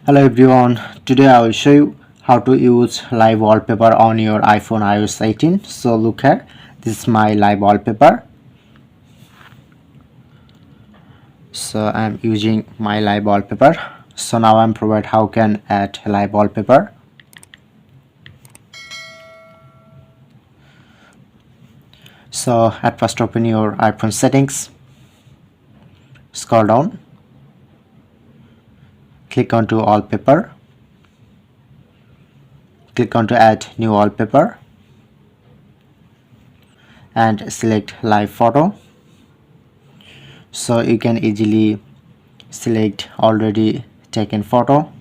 Hello everyone, today I will show you how to use live wallpaper on your iPhone iOS 18. So look here, this is my live wallpaper. So I'm using my live wallpaper. So now I'm provide how can add live wallpaper. So at first open your iPhone settings, scroll down, click on to wallpaper, click on to add new wallpaper and select live photo. So you can easily select already taken photo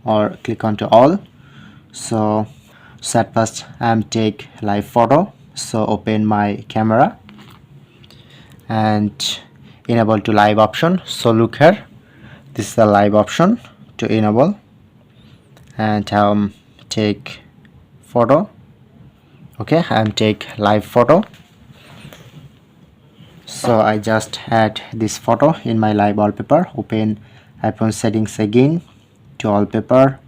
or click on to all. So at first I'm take live photo. So open my camera and enable to live option. So look here, this is the live option to enable and take photo. Okay, I'm take live photo. So I just add this photo in my live wallpaper. Open iPhone settings again, to wallpaper.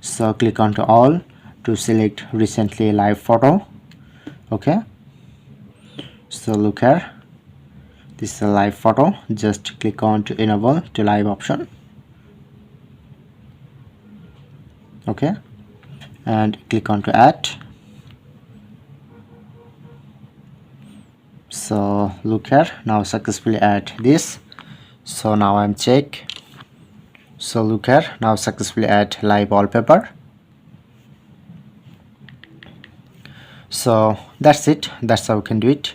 So click on to all to select recently live photo. Okay, so look here, this is a live photo. Just click on to enable to live option. Okay, and click on to add. So look here, now successfully add this. So now I'm check. So look here, now successfully add live wallpaper. So that's it, that's how we can do it.